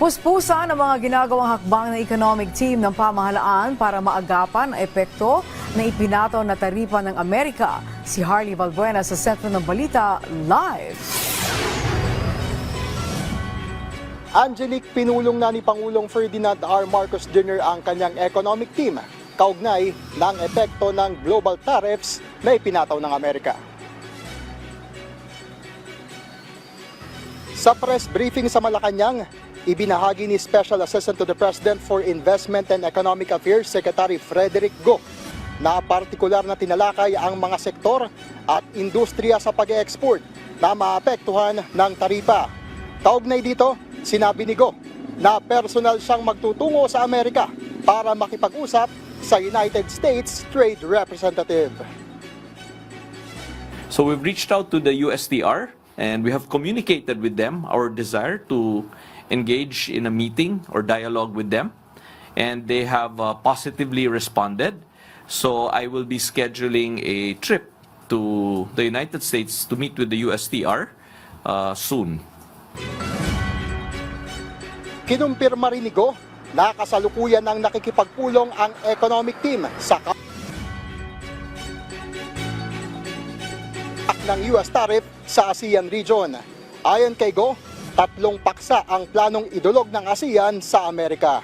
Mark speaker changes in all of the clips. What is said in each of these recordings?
Speaker 1: Puspusan ang mga ginagawang hakbang ng economic team ng pamahalaan para maagapan ang epekto na ipinataw na taripa ng Amerika. Si Harley Valbuena sa sentro ng balita, live.
Speaker 2: Angelique, pinulong na ni Pangulong Ferdinand R. Marcos Jr. ang kanyang economic team kaugnay ng epekto ng global tariffs na ipinataw ng Amerika. Sa press briefing sa Malacanang, ibinahagi ni Special Assistant to the President for Investment and Economic Affairs Secretary Frederick Go na partikular na tinalakay ang mga sektor at industriya sa pag-export na maapektuhan ng taripa. Kaugnay dito, sinabi ni Go na personal siyang magtutungo sa Amerika para makipag-usap sa United States Trade Representative.
Speaker 3: So we've reached out to the USTR and we have communicated with them our desire to engage in a meeting or dialogue with them, and they have positively responded. So I will be scheduling a trip to the United States to meet with the USTR soon.
Speaker 2: Kinumpirma rin ni Go na kasalukuyan ng nakikipagpulong ang economic team sa ng US tariff sa ASEAN region. Ayon kay Go, 3 paksa ang planong idulog ng ASEAN sa Amerika.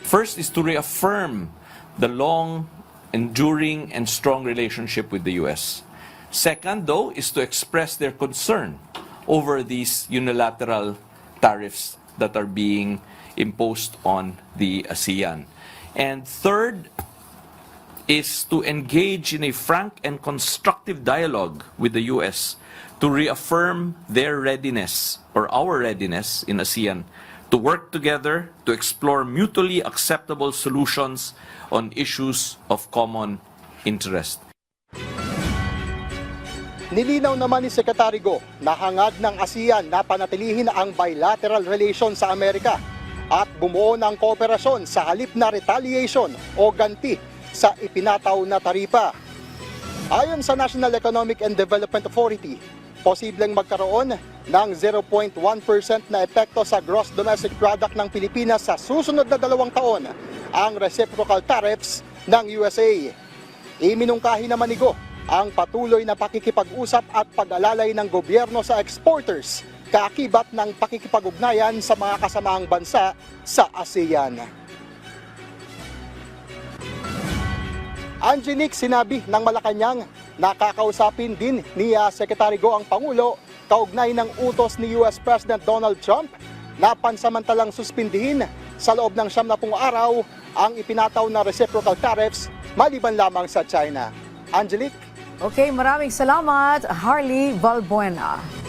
Speaker 3: First is to reaffirm the long, enduring, and strong relationship with the U.S. Second, though, is to express their concern over these unilateral tariffs that are being imposed on the ASEAN. And third is to engage in a frank and constructive dialogue with the U.S. to reaffirm their readiness, or our readiness in ASEAN, to work together to explore mutually acceptable solutions on issues of common interest.
Speaker 2: Nilinaw naman ni Secretary Go na hangad ng ASEAN na panatilihin ang bilateral relations sa Amerika at bumuo ng kooperasyon sa halip na retaliation o ganti sa ipinataw na taripa. Ayon sa National Economic and Development Authority, posibleng magkaroon ng 0.1% na epekto sa gross domestic product ng Pilipinas sa susunod na 2 taon ang reciprocal tariffs ng USA. Iminungkahi naman ni Go ang patuloy na pakikipag-usap at pag-alalay ng gobyerno sa exporters kaakibat ng pakikipag-ugnayan sa mga kasamaang bansa sa ASEAN. Angelique, sinabi ng Malacanang, nakakausapin din ni Secretary Go ang Pangulo kaugnay ng utos ni US President Donald Trump na pansamantalang suspindihin sa loob ng 90 araw ang ipinataw na reciprocal tariffs maliban lamang sa China. Angelique?
Speaker 1: Okay, maraming salamat, Harley Valbuena.